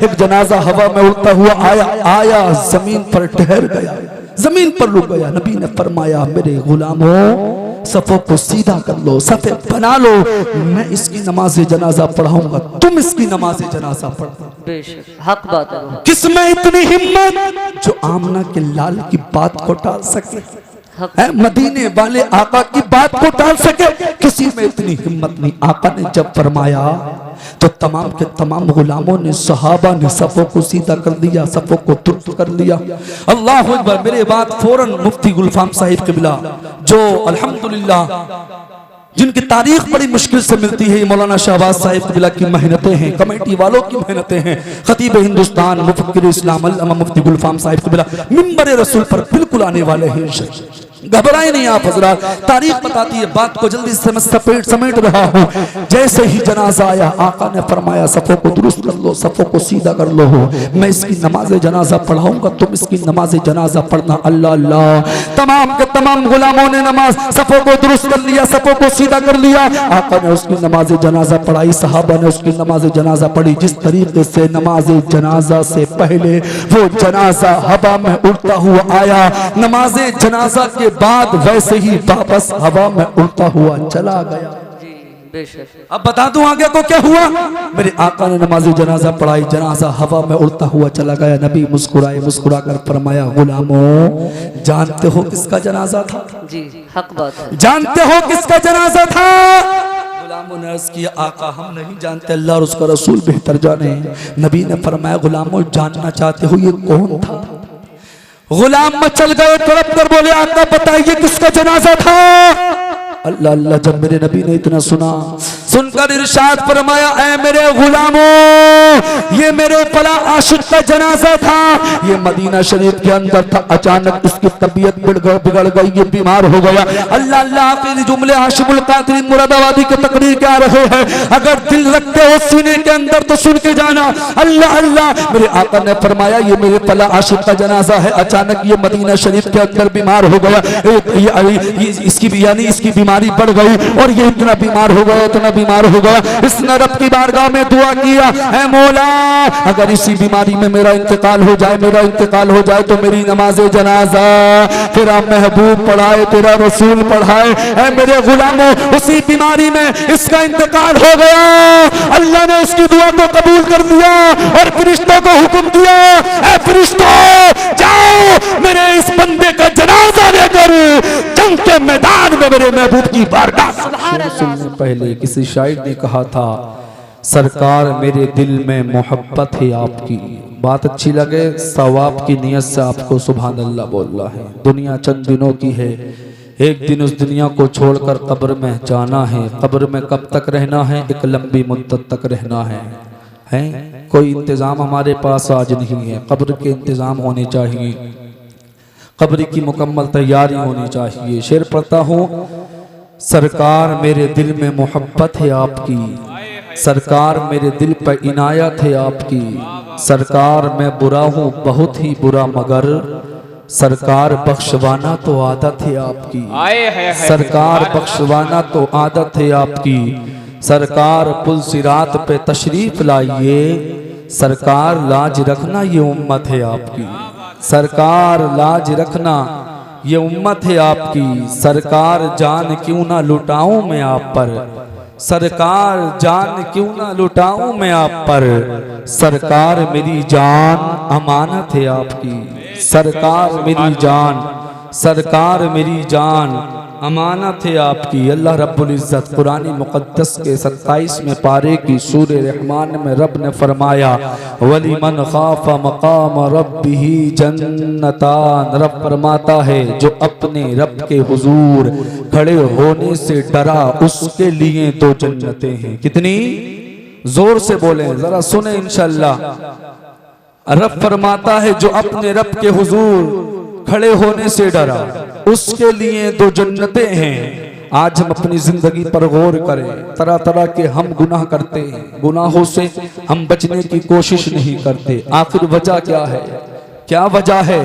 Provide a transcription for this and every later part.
एक जनाजा हवा में उड़ता हुआ आया जमीन पर ठहर गया, जमीन पर रुक गया। नबी ने फरमाया मेरे गुलामों सफों को सीधा कर लो, सफे बना लो, मैं इसकी नमाज जनाजा पढ़ाऊंगा, तुम इसकी नमाज जनाजा पढ़ना। बेशक हक बात है। किसमें इतनी हिम्मत जो आमना के लाल की बात को टाल सके, मदीने वाले आका की बात को टाल सके, किसी में इतनी हिम्मत नहीं। आका ने जब फरमाया तो तमाम के तमाम गुलामों ने, सहाबा ने सफों को सीधा कर दिया, सफों को दुरुस्त कर लिया। अल्लाह अकबर। मेरे बाद फौरन मुफ्ती गुलफाम साहिब किबला जो अल्हम्दुलिल्लाह जिनकी तारीख बड़ी मुश्किल से मिलती है, मौलाना शहबाज साहिब किबला की मेहनतें हैं, कमेटी वालों की मेहनतें हैं, खतीब हिंदुस्तान मुफक्किर इस्लाम अल्लामा मुफ्ती गुलफाम साहिब किबला मिंबर रसूल पर बिल्कुल आने वाले हैं। घबराए नहीं आप हजरात, तारीख बताती है, बात को जल्दी से समेट रहा हूँ। जैसे ही जनाजा आया आका ने फरमाया सफों को दुरुस्त कर लो, सफों को सीधा कर लो, मैं इसकी नमाज जनाजा पढ़ाऊंगा, तुम इसकी नमाज जनाजा पढ़ना। अल्लाह अल्लाह। तमाम के तमाम गुलामों ने नमाज सफों को दुरुस्त कर लिया, सफों को सीधा कर लिया। आका ने उसकी नमाज जनाजा पढ़ाई, सहाबा ने उसकी नमाज जनाजा पढ़ी। जिस तरीके से नमाज जनाजा से पहले वो जनाजा हवा में उड़ता हुआ आया, नमाज जनाजा के बाद वैसे ही वापस हवा में उड़ता हुआ चला गया। अब बता दूं आगे को क्या हुआ। मेरे आका ने नमाज जनाजा पढ़ाई, जनाजा हवा में उड़ता हुआ चला गया। नबी मुस्कुराए, मुस्कुरा कर फरमाया गुलामों जानते हो किसका जनाजा था? जी हक बात है। जानते हो किसका जनाजा था? गुलामों ने अर्ज किया आका हम नहीं जानते, अल्लाह और उसका रसूल बेहतर जाने। नबी ने फरमाया गुलामों जानना चाहते हो ये कौन था? गुलाम मचल गए, तड़प कर बोले आका बताइए किसका जनाजा था? अल्लाह अल्लाह। जब मेरे नबी ने इतना सुना, सुनकर इरशाद फरमाया ऐ मेरे गुलामों ये मेरे फला आशिक का जनाजा था, ये मदीना शरीफ के अंदर था, अचानक इसकी तबीयत बिगड़ गई, ये बीमार हो गया। अल्लाह अल्लाह। आखिरी जुमले हाशिमुल कादरी मुरादाबादी के तकरीर के आ रहे हैं, अगर दिल रखते हो सीने के अंदर तो सुन के जाना। अल्लाह अल्लाह। मेरे आका ने फरमाया ये मेरे फला आशिक का जनाजा है, अचानक ये मदीना शरीफ के अंदर बीमार हो गया, इसकी बीमारी बढ़ गई और ये इतना बीमार हो गया, इतना बीमार हो गया। इसने रब की बारगाह में दुआ किया ऐ मौला अगर इसी बीमारी में मेरा इंतकाल हो जाए तो मेरी नमाज जनाजा तेरा महबूब पढ़ाए, तेरा रसूल पढ़ाए। ऐ मेरे गुलामों उसी बीमारी में इसका इंतकाल हो गया, अल्लाह ने उसकी दुआ को कबूल कर दिया और फरिश्तों को हुक्म दिया ऐ फरिश्तों जाओ मेरे इस बंदे का जनाजा लेकर जंग के मैदान में मेरे महबूब की बारगाह। सुनने पहले किसी शायर ने कहा था सरकार मेरे दिल में मोहब्बत है आपकी, बात अच्छी लगे सवाब की नियत से आपको सुभान अल्लाह बोलना है। दुनिया चंद दिनों की है, एक दिन उस दुनिया को छोड़कर कब्र में जाना है। कब्र में कब तक रहना है? एक लंबी मुद्दत तक रहना है। कोई इंतजाम हमारे पास आज नहीं है, कब्र के इंतजाम होने चाहिए, कब्र की मुकम्मल तैयारी होनी चाहिए। शेर पढ़ता हूँ सरकार मेरे दिल में मोहब्बत है आपकी, सरकार मेरे दिल पर इनायत है आपकी, सरकार मैं बुरा हूँ बहुत ही बुरा मगर सरकार बख्शवाना तो आदत है आपकी, सरकार बख्शवाना तो आदत है आपकी। सरकार पुल सिरात पे तशरीफ लाइए, सरकार लाज रखना ये उम्मत है आपकी, सरकार लाज रखना ये उम्मत है आपकी। सरकार जान क्यों ना लुटाऊं मैं आप पर, सरकार जान क्यों ना लुटाऊं मैं आप पर, सरकार मेरी जान अमानत है आपकी, सरकार मेरी जान, सरकार मेरी जान अमानत है आपकी। अल्लाह रब्बुल इज़्ज़त कुरान मुक़द्दस के 27वें पारे की सूरे रहमान में रब ने फरमाया वलिमन खाफ़ा मक़ाम रब्बिही जन्नतान, रब फरमाता है जो अपने रब के हुजूर खड़े होने से डरा उसके लिए 2 जन्नतें हैं। कितनी? जोर से बोले जरा सुने इंशाअल्लाह। रब फरमाता है जो अपने रब के हुजूर खड़े होने से डरा उसके लिए 2 जन्नतें हैं। आज हम अपनी जिंदगी पर गौर करें, तरह तरह के हम गुनाह करते हैं, गुनाहों से हम बचने की कोशिश नहीं करते। आखिर वजह क्या है? क्या वजह है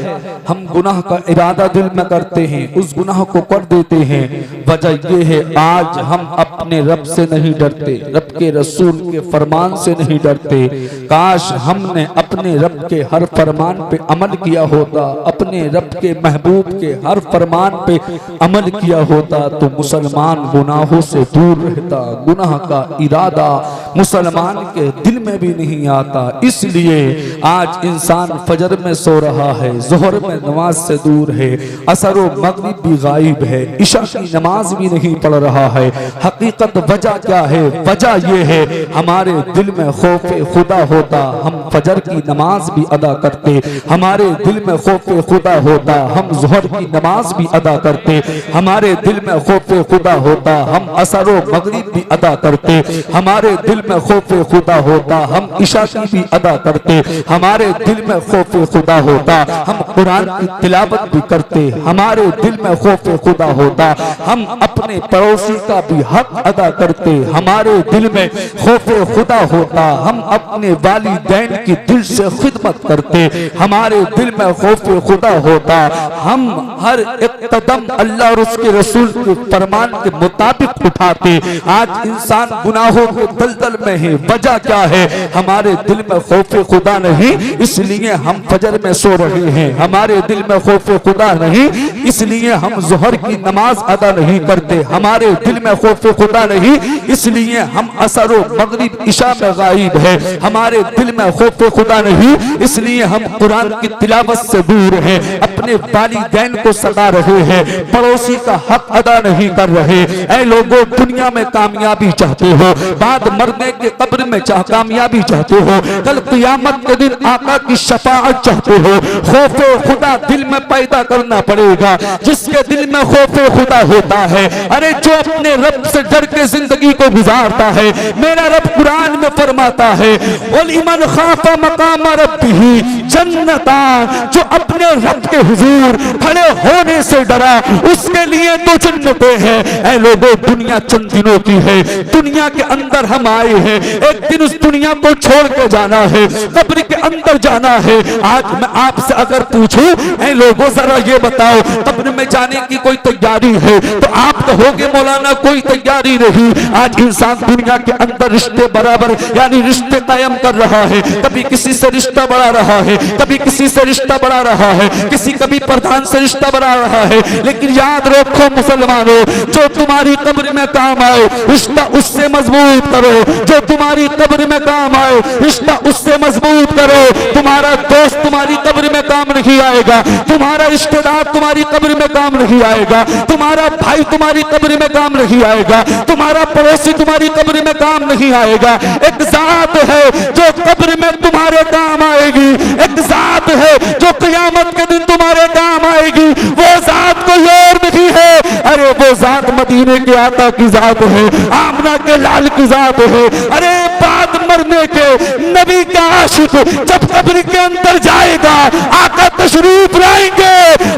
हम गुनाह का इरादा दिल में करते हैं, उस गुनाह को कर देते हैं? वजह यह है आज हम अपने रब से नहीं डरते, रब के रसूल के फरमान से नहीं डरते। काश हमने अपने रब के हर फरमान पे अमल किया होता, अपने रब के महबूब के हर फरमान पे अमल किया होता तो मुसलमान गुनाहों से दूर रहता। गुनाह का इरादा मुसलमान के दिल में भी नहीं आता। इसलिए आज इंसान फजर में सो रहा है, जोहर में नमाज से दूर है, असर व मगरिब भी गायब है, इशा की नमाज भी नहीं पढ़ रहा है। हकीकत वजह क्या है? वजह यह है हमारे दिल में खौफे खुदा होता, हम फजर की नमाज भी अदा करते। हमारे दिल में खौफे खुदा होता, हम जोहर की नमाज भी अदा करते। हमारे दिल में खौफे खुदा होता, हम असर व मगरिब भी अदा करते। हमारे दिल में खौफे खुदा होता, हम इशा की भी अदा करते। हमारे दिल में खौफे खुदा होता, हम कुरान की तिलावत भी करते। हमारे दिल में खौफे खुदा होता, हम अपने पड़ोसी का भी हक अदा करते। हमारे दिल में खौफे खुदा होता, हम अपने वालिदैन की दिल से खिदमत करते। हमारे दिल में खौफे खुदा होता, हम हर एक कदम अल्लाह और उसके रसूल के फरमान के मुताबिक उठाते। आज इंसान गुनाहों के दलदल में है, वजह क्या है? हमारे दिल में खौफे खुदा नहीं, इसलिए हम फजर में सो रहे हैं। हमारे दिल में खौफे खुदा नहीं, इसलिए हम जोहर की नमाज अदा नहीं करते। हमारे दिल में खौफे खुदा नहीं, इसलिए हम असर व मगरिब इशा में गायब है। हमारे दिल में खौफे खुदा नहीं, इसलिए हम कुरान की तिलावत से दूर हैं। अपने वालिदैन को सता रहे हैं, पड़ोसी का हक अदा नहीं कर रहे। ऐ लोगों, दुनिया में कामयाबी चाहते हो, बाद मरने के कब्र में कामयाबी चाहते हो, कल क़यामत के दिन आका की शफाअत चाहते हो, खौफे खुदा दिल में पैदा करना पड़ेगा। जिसके दिल में खौफे खुदा होता है, अरे जो अपने रब से डर के जिंदगी को गुजारता है, मेरा रब कुरान में फरमाता है वलिमन खाफा मकाम रब्बिही जन्नतान, जो अपने रब के हुजूर खड़े होने से डरा उसके लिए तो जन्नतें हैं। ऐ लोगों, दुनिया चंद दिनों की है, दुनिया के अंदर हम आए हैं, एक दिन उस दुनिया को छोड़ के जाना है, कब्र के अंदर जाना है। आज मैं आपसे अगर पूछूं, ऐ लोगों जरा ये बताओ, कब्र में जाने की कोई तैयारी है? तो आप कहोगे मौलाना कोई तैयारी नहीं। आज इंसान दुनिया के अंदर रिश्ते बराबर यानी रिश्ते कायम कर रहा है, कभी किसी से रिश्ता बढ़ा रहा है, कभी किसी से रिश्ता बढ़ा रहा है, किसी कभी प्रधान से रिश्ता बढ़ा रहा है। लेकिन याद रखो मुसलमानों, जो तुम्हारी कब्र में काम आए रिश्ता उससे मजबूत करो। जो तुम्हारी कब्र में काम आए रिश्ता उससे मजबूत करो। तुम्हारा दोस्त तुम्हारी कब्र में काम नहीं आएगा, तुम्हारा रिश्तेदार तुम्हारी कब्र में काम नहीं आएगा, तुम्हारा भाई तुम्हारी कब्र में काम नहीं आएगा, तुम्हारा पड़ोसी तुम्हारी कब्र में काम नहीं आएगा। एक जात है जो कब्र में तुम्हारे काम आएगी, एक जात है जो क़यामत के दिन तुम्हारे काम आएगी। वो जात कोई और नहीं है, अरे वो जात मदीने के आका की जात है, आमना के लाल की जात है। अरे बाद मरने के नबी का आशिक जब कब्र के अंदर जाएगा, आका तशरीफ लाएंगे,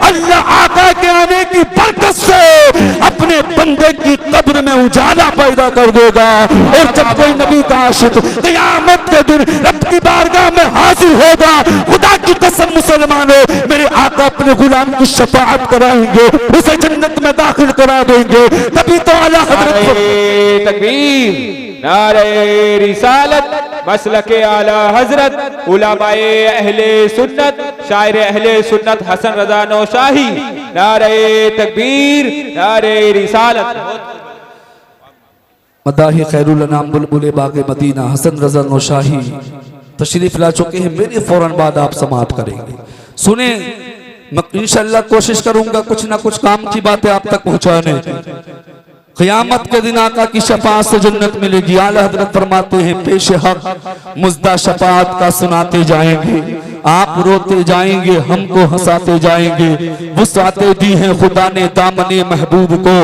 अल्लाह आका के आने की बरकत से अपने बंदे की कब्र में उजाला पैदा कर देगा। और जब कोई नबी का आशिक क़यामत के दिन रब की बारगाह में हाजिर होगा, खुदा की कसम मुसलमानों, मेरे आका अपने गुलाम की शफाअत कराएंगे, उसे जन्नत में दाखिल करा देंगे। तभी तो आला हज़रत तकबीर, नारे रिसालत, मसलके आला हजरत, उलमाए अहले सुन्नत, शायर अहले सुन्नत हसन रजा नौशाही, नारे तकबीर, नारे रिसालत। मदाही खैरुल अनाम बुलबुल बाग़े मदीना हसन रजा नौशाही तशरीफ ला चुके हैं। मेरे फौरन बाद आप समाप्त करेंगे। सुने, मैं इंशाअल्लाह कोशिश करूंगा कुछ ना कुछ काम की बातें आप तक पहुंचाने। क़यामत के दिन आका की शफाअत से जन्नत मिलेगी। आला हज़रत फरमाते हैं पेश हक मुज़्दा शफाअत का सुनाते जाएंगे, आप रोते जाएंगे, हमको हंसाते जाएंगे। वुसअतें दी हैं खुदा ने दामने महबूब को,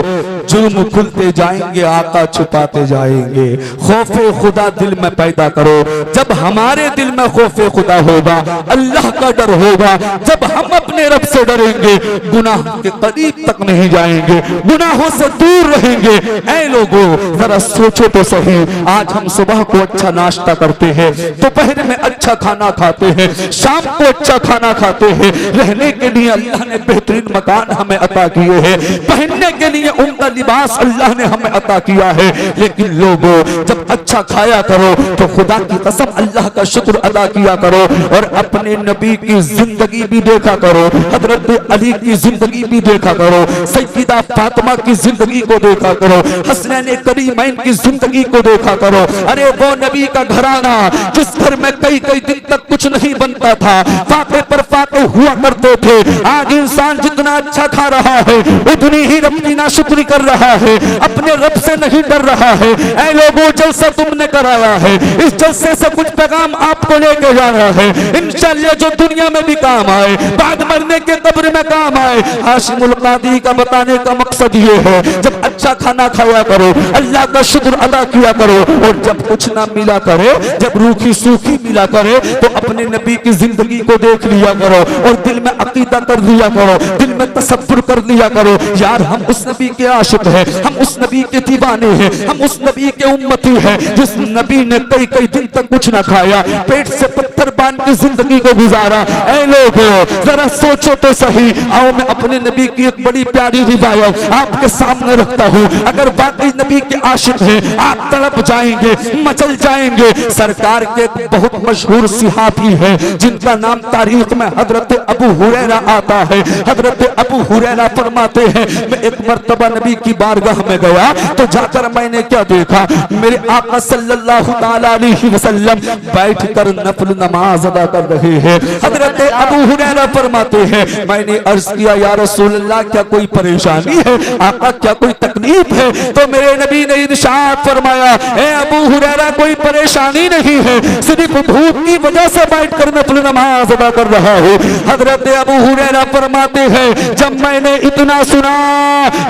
जुर्म खुलते जाएंगे, आका छुपाते जाएंगे। खौफे खुदा दिल में पैदा करो। जब हमारे दिल में खौफे खुदा होगा, अल्लाह का डर होगा, जब हम अपने रब से डरेंगे, गुनाह के करीब तक नहीं जाएंगे, गुनाहों से दूर रहेंगे। ऐ लोगों, जरा सोचो तो सही, आज हम सुबह को अच्छा नाश्ता करते हैं, दोपहर में अच्छा खाना खाते हैं, शाम को अच्छा खाना खाते हैं, रहने के लिए अल्लाह ने बेहतरीन मकान हमें अता किए हैं, पहनने के लिए उनका लिबास अल्लाह ने हमें अता किया है। लेकिन लोगों, जब अच्छा खाया करो तो खुदा की कसम अल्लाह का शुक्र अदा किया करो और अपने नबी की जिंदगी भी देखा करो, हजरत अली की जिंदगी भी देखा करो, सैयदा फातिमा की जिंदगी को देखा करो, हसनैन करीमैन की जिंदगी को देखा करो। अरे वो नबी का घराना जिस घर में कई कई दिन तक कुछ नहीं बनता था, फाके पर फाके हुआ करते थे। आज इंसान जितना अच्छा खा रहा है उतनी ही रब की नाशुक्री कर रहा है, अपने रब से नहीं डर रहा है। ऐ लोगों, जलसा तुमने कराया है, इस जलसे से कुछ पैगाम आपको लेके जाना है, इंशाअल्लाह जो दुनिया में भी काम आए, बाद मरने के कब्र में काम आए। हाशिमुल कादी का बताने का मकसद ये है, जब अच्छा खाना खाया करो, अल्लाह का शुक्र अदा किया करो, और जब कुछ ना मिला करे, जब रूखी सूखी मिला करे, तो अपने नबी की जिंदगी को देख लिया करो और दिल में अकीदा कर लिया करो, दिल में तसव्वुर कर लिया करो, यार हम उस नबी के आशिक हैं, हम उस नबी के दीवाने हैं, हम उस नबी के उम्मती हैं जिस नबी ने कई कई दिन तक कुछ ना खाया, पेट से पत्थर बांध के जिंदगी को गुजारा। ऐ लोगों, जरा सोचो तो सही। आओ मैं अपने नबी की एक बड़ी प्यारी रिवायत आपके सामने रखता हूँ। अगर वाकई नबी के आशिक हैं, आप तड़प जाएंगे, मचल जाएंगे। सरकार के एक बहुत मशहूर सिहाबी है जिनका नाम तारीख में हजरत अबू हुरैरा आता है। हजरत अबू हुरैरा फरमाते हैं, मैं एक मर्तबा नबी की बारगाह में गया तो जाकर मैंने क्या देखा, मेरे आका सल्लल्लाहु अलैहि वसल्लम बैठकर नफल नमाज अदा कर रहे हैं। हजरत अबू हुरैरा फरमाते हैं, मैंने अर्ज किया, या रसूल अल्लाह, क्या कोई परेशानी है? आका, क्या कोई तकलीफ है? तो मेरे नबी ने इरशाद फरमाया, ए अबू हुरैरा, कोई परेशानी नहीं है, सिर्फ भूख की वजह से बैठकर नफल नमाज अदा कर रहा हूँ। हजरत अबू हुरैरा फरमाते हैं, जब मैंने इतना सुना,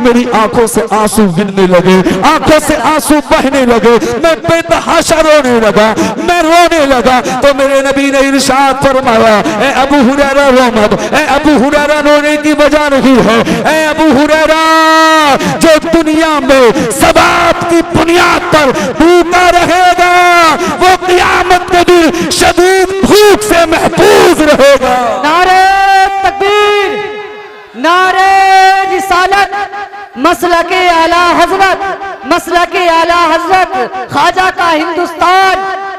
मेरी आंखों से आंसू गिरने लगे, आंखों से आंसू बहने लगे, मैं बेतहाशा रोने लगा, मैं रोने लगा। तो मेरे नबी ने इरशाद फरमाया, ए अबू हुरैरा रो मत, ए अबू हुरैरा रोने की वजह नहीं है, ए अबू हुरैरा, जो दुनिया में सवाब की बुनियाद पर भूखा रहेगा, वो क़यामत के दिन शदीद भूख से महफूज रहेगा। नारे तकबीर, नारे रिसालत, मसलके आला हजरत, मसलके आला हजरत, ख्वाजा का हिंदुस्तान,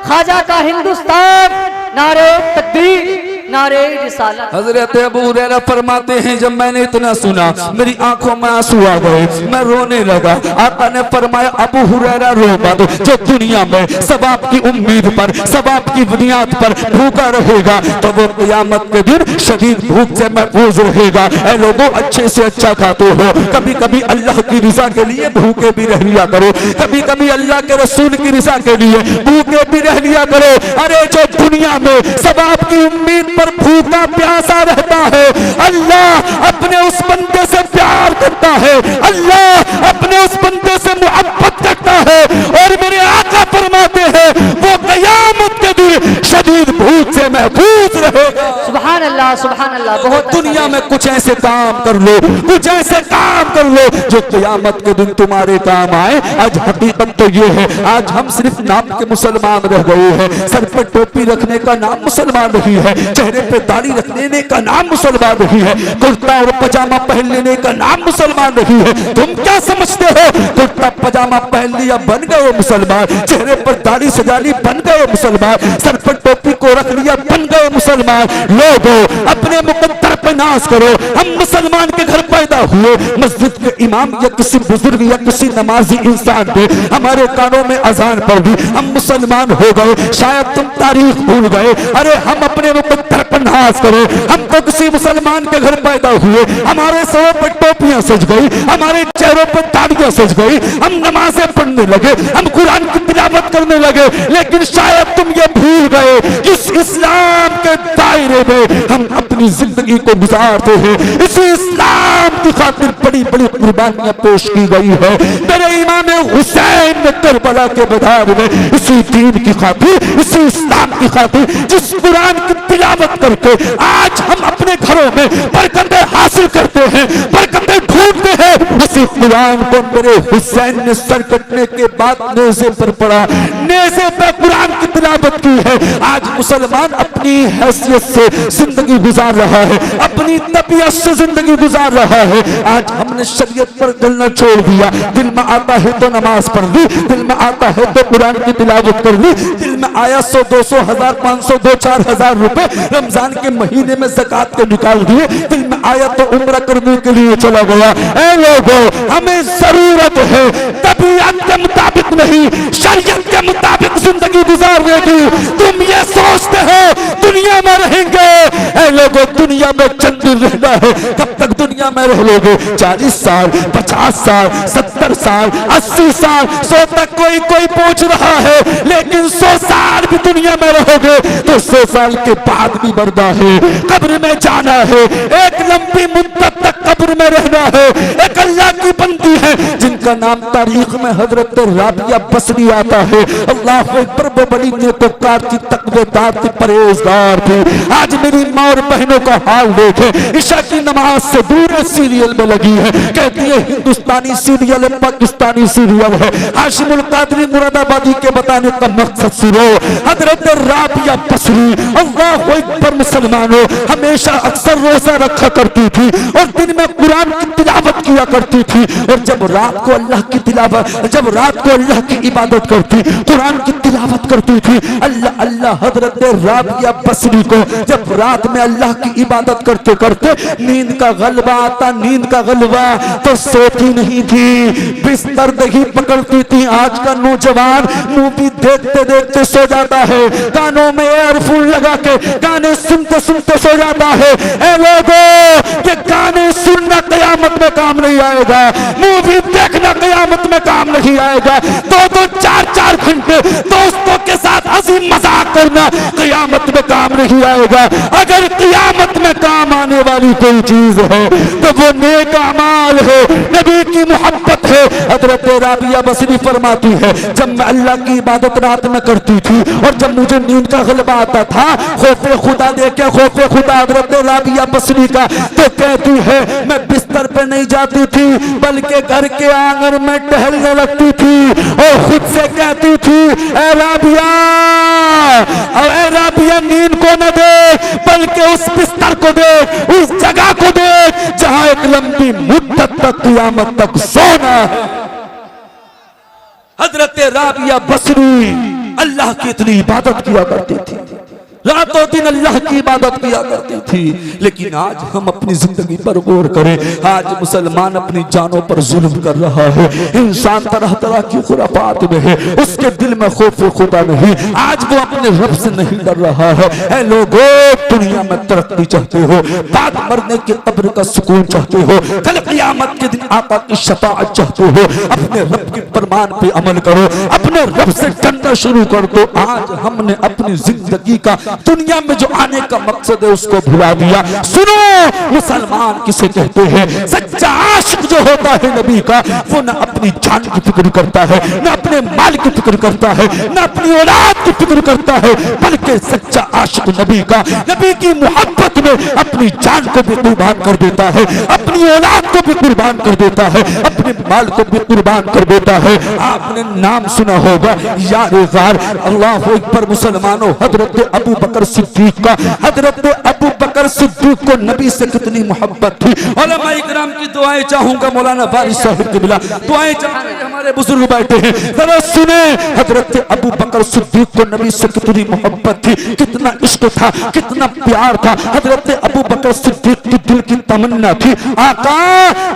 ख्वाजा का हिंदुस्तान। नारे तकबीर, नारे रिसालत। हजरत अबू हुरैरा फरमाते हैं, जब मैंने इतना सुना, मेरी आंखों में आंसू आ गए, मैं रोने लगा। आका ने फरमाया, अबू हुरैरा रो मत, जो दुनिया में सवाब की उम्मीद पर, सवाब की बुनियाद पर भूखा रहेगा, तो वो क़यामत के दिन शदीद भूख से महफूज रहेगा। ऐ लोगों, अच्छे से अच्छा खाते हो, कभी कभी अल्लाह की रिज़ा के लिए भूखे भी रह लिया करो, कभी कभी अल्लाह के रसूल की रिज़ा के लिए भूखे भी रह लिया करो। अरे जो दुनिया में सवाब की उम्मीद पर भूखा प्यासा रहता है, अल्लाह अपने उस बंदे से प्यार करता है, अल्लाह अपने उस बंदे से मोहब्बत करता है, और मेरे आका फरमाते हैं, वो क़यामत के दिन शदीद भूख से महफूज रहेगा। सुभान अल्लाह, सुभान अल्लाह। बहुत दुनिया में कुछ ऐसे काम कर लो, कुछ ऐसे काम कर लो जो क़यामत के दिन तुम्हारे काम आए। आज हकीकत तो ये है, आज हम सिर्फ नाम के मुसलमान रह गए हैं, सर पर टोपी रखने का नाम मुसलमान नहीं है, चेहरे पे दाढ़ी रख लेने का नाम मुसलमान नहीं है, कुर्ता और पजामा पहन लेने का नाम मुसलमान नहीं है। तुम क्या समझते हो, कुर्ता पजामा पहन लिया बन गए मुसलमान, चेहरे पर दाढ़ी सजा ली बन गए मुसलमान, सर पर टोपी को रख लिया बन गए मुसलमान। लोगों, अपने मुकद्दर पे नाज करो। हम मुसलमान के घर पैदा हुए, मस्जिद के इमाम या किसी बुजुर्ग या किसी नमाजी इंसान पे हमारे कानों में अजान पड़ दी, हम मुसलमान हो गए। शायद तुम तारीख भूल गए। अरे हम अपने मुकद्दर पर नाज करो। हम तो किसी मुसलमान के घर पैदा हुए, हमारे सरों पर टोपियां सज गई, हमारे चेहरों पर दाढ़ियां सज गई, हम नमाजें पढ़ने लगे, हम कुरान की तिलावत करने लगे, लेकिन शायद तुम ये भूल गए कि इस इस्लाम के दायरे में हम अपनी अपनी जिंदगी को गुजारते हैं। इसी इस्लाम की खातिर बड़ी बड़ी कुर्बानियां पेश की गई है। मेरे इमाम हुसैन ने करबला के मैदान में इसी दीन की खातिर, इसी इस्लाम की खातिर, जिस कुरान की तिलावत करके आज हम अपने घरों में बरकतें हासिल करते हैं, बरकतें ढूंढते हैं, उसी कुरान को मेरे हुसैन ने सर कटने के बाद नेज़े पर पड़ा, नेज़े पर कुरान की तिलावत की है। आज मुसलमान अपनी हैसियत से जिंदगी गुजार रहा है, अपनी तबीयत से जिंदगी गुजार रहा है। आज हमने शरीयत पर चलना छोड़ दिया। दिल में आता है तो नमाज पढ़ ली, दिल में आता है तो कुरान की तिलावत कर ली, दिल में आया 100, 200, 1000, 500, 2-4 रुपए रमजान के महीने में ज़कात के निकाल दिए, दिल में आया तो उम्रा करने के लिए चला गया। ऐ लोगों, हमें जरूरत है तबीयत के मुताबिक नहीं, शरीयत के मुताबिक जिंदगी गुजारने की। तुम ये सोचते हो दुनिया में रहेंगे, ऐ लोगों दुनिया में चंद दिन रहना है। कब तक दुनिया में रह लोगे? 40 साल, 50 साल, 70 साल, 80 साल, 100 तक कोई पूछ रहा है, लेकिन 100 साल भी दुनिया में रहोगे तो 100 साल के बाद भी मरना है, कब्र में जाना है, एक लंबी मुद्दत तक कब्र में रहना है। एक अल्लाह की बंदी है जिनका नाम तारीख में हजरत राबिया बसरी आता है। अल्लाह अकबर, वो बड़ी नेकोकार थी, तकवेदार थी, परहेजगार थी। आज मेरी माँ और बहनों का हाल देखे, ईशा की नमाज से दूर सीरियल में लगी है, कहती है हिंदुस्तानी सीरियल है, पाकिस्तानी सीरियल है। हाशिमुल कादरी मुरादाबादी के बताने का मकसद सुनो, हजरत राबिया बसरी अल्लाह अकबर मुसलमानों हमेशा अक्सर रोजा रखा करती थी और दिन में कुरान की तिलावत किया करती थी। और जब रात को अल्लाह की तिलावत, जब रात को अल्लाह की इबादत करती, कुरान की तिलावत करती थी, अल्लाह अल्लाह हजरत राबिया बसरी को जब रात में अल्लाह की इबादत करते करते नींद का गलबा आता, नींद का गलबा, तो सोती नहीं थी, बिस्तर दही पकड़ती थी। आज का नौजवान मूवी देखते देखते सो जाता है, कानों में एयरफोन लगा के गाने सुनते सुनते सो जाता है। ऐ लोगों, ये गाने सुनना कयामत में काम नहीं आएगा, मूवी देखना कयामत में काम नहीं आएगा। 2-2, 4-4 घंटे दोस्तों के साथ हंसी मजाक करना कयामत में काम नहीं आएगा। अगर कयामत में काम आने वाली कोई चीज है तो वो नेक अमाल है, नबी की मोहब्बत है। हजरत राबिया बसरी फरमाती है, जब मैं अल्लाह की इबादत रात में करती थी और जब मुझे नींद का गलबा आता था, खौफे खुदा देखे, खौफे खुदा हजरत राबिया बसरी का, तो कहती है मैं बिस्तर पे नहीं जाती थी बल्कि घर के आंगन में टहलने लगती थी और खुद से कहती थी, ऐ राबिया, ऐ राबिया नींद को न देख बल्कि उस बिस्तर को देख, उस जगह को देख जहां एक लंबी मुद्दत तक क़यामत तक सोना है। हजरत राबिया बसरी अल्लाह की इतनी इबादत किया करती थी, रातों दिन अल्लाह की इबादत किया करती थी। लेकिन आज हम अपनी जिंदगी पर गौर करें, आज मुसलमान अपनी जानों पर जुल्म कर रहा है, इंसान तरह तरह की खुराफात में है, उसके दिल में खौफ खुदा नहीं, आज वो अपने रब से नहीं डर रहा है। ऐ लोगों, दुनिया में तरक्की चाहते हो, बाद मरने के कब्र का सुकून चाहते हो, कल क़यामत के दिन आका की शफाअत चाहते हो, अपने रब के फरमान पे अमल करो, अपने रब से डरना शुरू कर दो। आज हमने अपनी जिंदगी का दुनिया में जो आने का मकसद है उसको भुला दिया। सुनो, मुसलमान किसे कहते हैं? सच्चा आशिक जो होता है नबी का, वो न अपनी जान की फिक्र करता है, न अपने माल की फिक्र करता है, न अपनी औलाद की फिक्र करता है, बल्कि सच्चा आशिक नबी का, नबी की मोहब्बत में अपनी जान को भी कुर्बान कर देता है, अपनी औलाद को भी कुर्बान कर देता है, अपने माल को भी कुर्बान कर देता है। आपने नाम सुना होगा यार गार, अल्लाह अकबर मुसलमानों, हजरत अबू बकर सिद्दीक का, हजरत अबू बकर सिद्दीक को नबी से कितनी मोहब्बत थी। उलमा इकराम की दुआएं चाहूंगा, मौलाना वारिस साहब की बिला दुआएं चाहेंगे, हमारे बुजुर्ग बैठे हैं, जरा सुने। हजरत अबू बकर सिद्दीक को नबी से कितनी मोहब्बत थी, कितना इश्क था, कितना प्यार था। हजरत अबू बकर सिद्दीक की दिल की तमन्ना थी, आका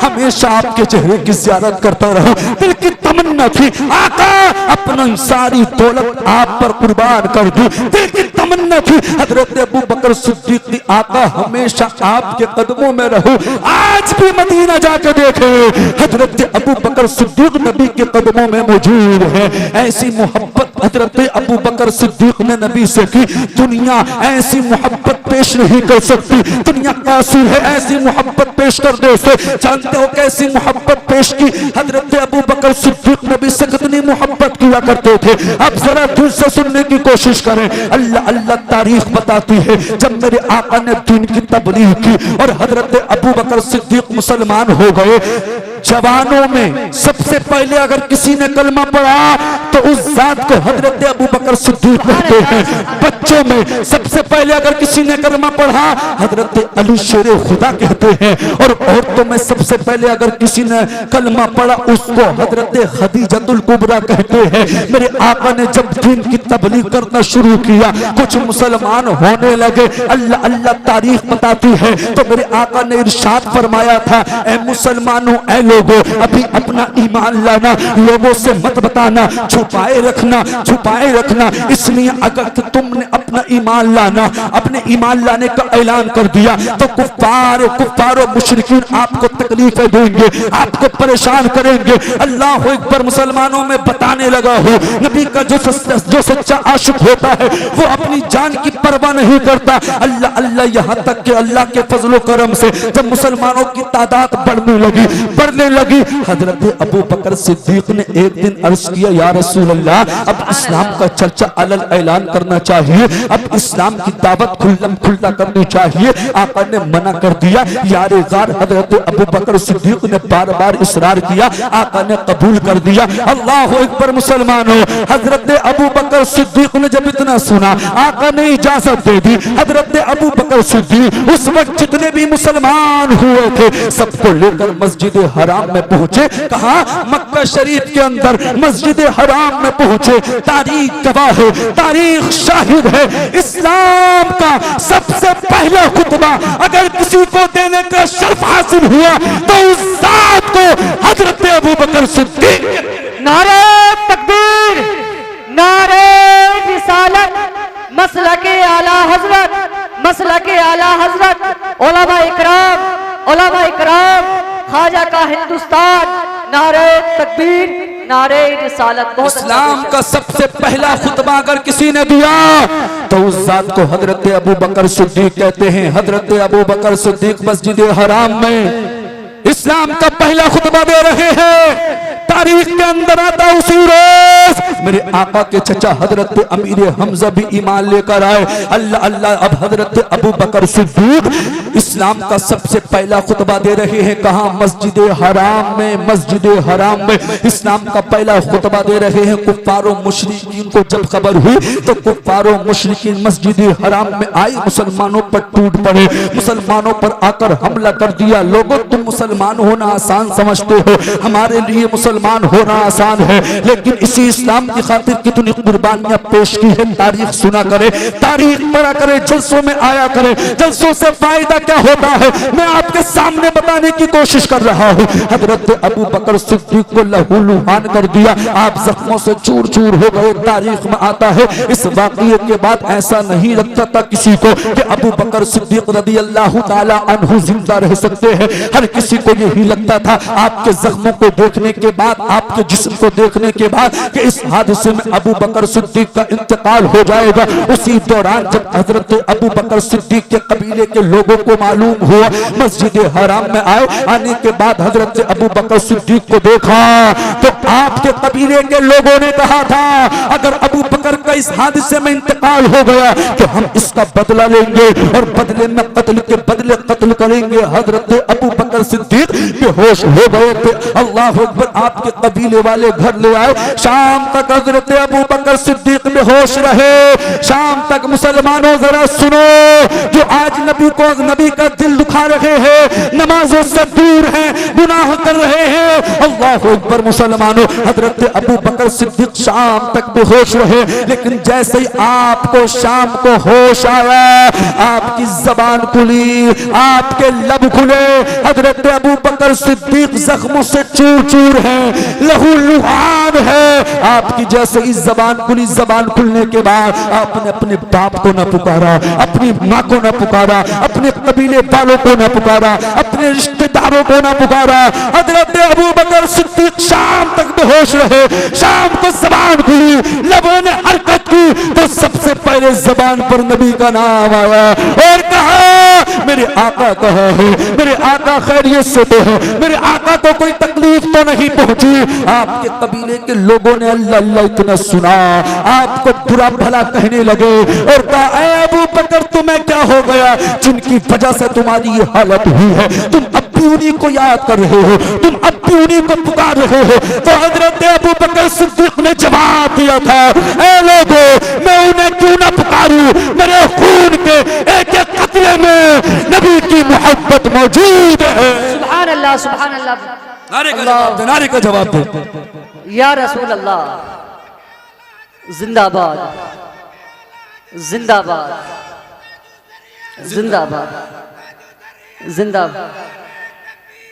हमेशा आपके चेहरे की ज़ियारत करता रहूं, दिल की तमन्ना थी, आका अपना सारी दौलत आप पर कुर्बान कर दूं, दिल की तमन्ना थी हजरत अबू बकर सिद्दीक की आका हमेशा आपके कदमों में रहो। आज भी मदीना जाकर देखे हजरत अबू बकर सिद्दीक नबी के कदमों में मौजूद है। ऐसी मोहब्बत हजरत अबू बकर सिद्दीक ने नबी से की, दुनिया ऐसी मोहब्बत पेश नहीं कर सकती। दुनिया कासिर है ऐसी मोहब्बत पेश कर दे उसे। जानते हो कैसी मोहब्बत पेश की हजरत अबू बकर सिद्दीक नबी से कितनी मोहब्बत किया करते थे। अब जरा दिल से सुनने की कोशिश करें। अल्लाह अल्लाह तारीख बताती है जब मेरे आका ने दीन की तबलीग की और हजरत अबू बकर सिद्दीक मुसलमान हो गए, जवानों में सबसे पहले अगर किसी ने कलमा पढ़ा तो उस जात को हजरत अबू बकर सिद्दीक कहते हैं। बच्चों में सबसे पहले अगर किसी ने कलमा पढ़ा हजरत अली शेर खुदा कहते हैं। और औरतों में सबसे पहले अगर किसी ने कलमा पढ़ा उसको हजरत खदीजतुल कुबरा कहते हैं। मेरे आका ने जब दीन की तबलीग करना शुरू किया कुछ मुसलमान होने लगे। अल्लाह अल्लाह तारीख बताती है तो मेरे आका ने इरशाद फरमाया था, ऐ मुसलमानों ऐ लोगों अभी अपना ईमान लाना, लोगों से मत बताना, छुपाए रखना। इसलिए अगर तुमने अपना ईमान लाना, अपने ईमान लाने का ऐलान कर दिया तो कुफ्फार और मुशरिकीन आपको तकलीफें देंगे, आपको परेशान करेंगे। अल्लाह अकबर। मुसलमानों में बताने लगा हो नबी का जो सच्चा आशिक होता है वो अपनी जान की परवाह नहीं करता। अल्लाह अल्लाह यहाँ तक कि अल्लाह के फजलो करम से जब मुसलमानों की तादाद बढ़ने लगी हजरत अबू बकर सिद्दीक ने एक दिन अर्ज किया, या रसूल अल्लाह अब इस्लाम का चर्चा अलल ऐलान करना चाहिए, अब इस्लाम की दावत खुल्लम खुल्ला करनी चाहिए। आका ने मना कर दिया। यारे ज़ार हजरत अबू बकर सिद्दीक ने बार बार इसरार किया, आका ने कबूल कर दिया। अल्लाह अकबर। मुसलमानों हजरत अबू बकर सिद्दीक ने जब इतना सुना आका ने इजाजत दे दी। हजरत अबू बकर सिद्दीक उस वक्त जितने भी मुसलमान हुए थे सबको लेकर मस्जिद हराम में पहुंचे। कहा? मक्का शरीफ के अंदर मस्जिद हराम में पहुंचे। तारीख गवाह है, तारीख शाहिद है, इस्लाम का सबसे पहला खुतबा अगर किसी को देने का शर्फ हासिल हुआ तो उस जात को हजरत अबू बकर सिद्दीक। नारे तकबीर, नारे रिसालत, मसलके आला हजरत, उलमा इकराम, ख्वाजा का हिंदुस्तान। नारे तकबीर, नारे रिसालत। इस्लाम का सबसे पहला खुतबा अगर किसी ने दिया तो उस जात को हजरत अबू बकर सिद्दीक कहते हैं। हजरत अबू बकर सिद्दीक मस्जिद हराम में इस्लाम का पहला खुतबा दे रहे हैं। तारीख के अंदर आता उसी रोज मेरे आका के चचा हजरत अमीर हमजा भी ईमान लेकर आए। अल्लाह अल्लाह। अब हजरत अबू बकर सिद्दीक इस्लाम का सबसे पहला खुतबा दे रहे हैं। कहा? मस्जिद हराम में इस्लाम का पहला खुतबा दे रहे हैं। कुफ्फारों मुशरिकीन को जब खबर हुई तो कुफ्फारों मुशरिकीन मस्जिद हराम में आई, मुसलमानों पर टूट पड़े, मुसलमानों पर आकर हमला कर दिया। लोगों तुम मुसलमान होना आसान समझते हो, हमारे लिए मुसलमान होना आसान है, लेकिन इसी इस्लाम की खातिर कितनी कुर्बानियां पेश की है। तारीख सुना करे, तारीख पढ़ा करे, जलसों में आया करे। जलसों से फायदा क्या होता है मैं आपके सामने बताने की कोशिश कर रहा हूँ। हजरत अबू बकर सिद्दीक को लहूलुहान कर दिया, आप जख्मों से चूर चूर हो गए। तारीख में आता है इस वाक़ये के बाद ऐसा नहीं लगता था किसी को कि अबू बकर सिद्दीक रज़ी अल्लाह ताला अन्हु जिंदा रह सकते हैं। हर किसी को यही लगता था आपके जख्मों को देखने के बाद, आपके जिस्म को देखने के बाद कि इस हादसे में अबू बकर सिद्दीक का इंतकाल हो जाएगा। उसी दौरान जब हजरत अबू बकर सिद्दीक के कबीले के लोगों को मालूम हुआ, मस्जिद हराम में आए। आने के बाद हजरत अबू बकर सिद्दीक को देखा तो आपके कबीले के लोगों ने कहा था अगर अबू बकर का इस हादसे में इंतकाल हो गया तो हम इसका बदला लेंगे और बदले में कत्ल के बदले कत्ल करेंगे। हजरत अबू बकर सिद्दीक बेहोश हो गए थे। अल्लाह अकबर। आपके कबीले वाले घर ले आए। शाम तक हजरत अबू बकर सिद्दीक बेहोश रहे। शाम तक मुसलमानों जरा सुनो, जो आज नबी का दिल दुखा रहे हैं, नमाजों से दूर हैं, गुनाह कर रहे हैं। अल्लाह अकबर। मुसलमानों हजरत अबू बकर सिद्दीक शाम तक बेहोश रहे, लेकिन जैसे ही आपको शाम को होश आया, आपकी जबान खुली, आपके लब खुले, हजरत अबू बकर सिद्दीक जख्मों से चूर चूर है, लहू लुहान है। आपकी जैसे इस जबान खुलने के बाद आपने अपने बाप को न पुकारा, अपनी माँ को न पुकारा, अपने कबीले वालों को न पुकारा, अपने रिश्तेदारों को न पुकारा। हजरत अबू बकर सिद्दीक शाम तक बेहोश रहे। शाम को जबान खुली, लबों ने हरकत की तो सबसे पहले जबान पर नबी का नाम आया और कहा मेरे आका कहा है, मेरे आका खैरियत से तो है, मेरे आका को कोई तकलीफ तो नहीं पहुंची। आपके कबीले के लोगों ने अल्लाह अल्लाह इतना सुना, आपको बुरा भला कहने लगे और कहा ऐ अबू बकर तुम्हें क्या हो गया जिनकी वजह से तुम्हारी ये हालत हुई है? तुम अब भी उन्हीं को याद कर रहे हो, तुम अब भी उन्हीं को पुकार रहे हो। तो हजरत अबू बकर सिद्दीक ने जवाब दिया था ऐ लोगों, मैं उन्हें क्यों ना पुकारूं? मेरे खून के एक एक कतरे में नबी की मोहब्बत मौजूद है। सुभान अल्लाह, सुभान अल्लाह। नारे का जवाब दे। या रसूल अल्लाह, जिंदाबाद जिंदाबाद जिंदाबाद जिंदाबाद।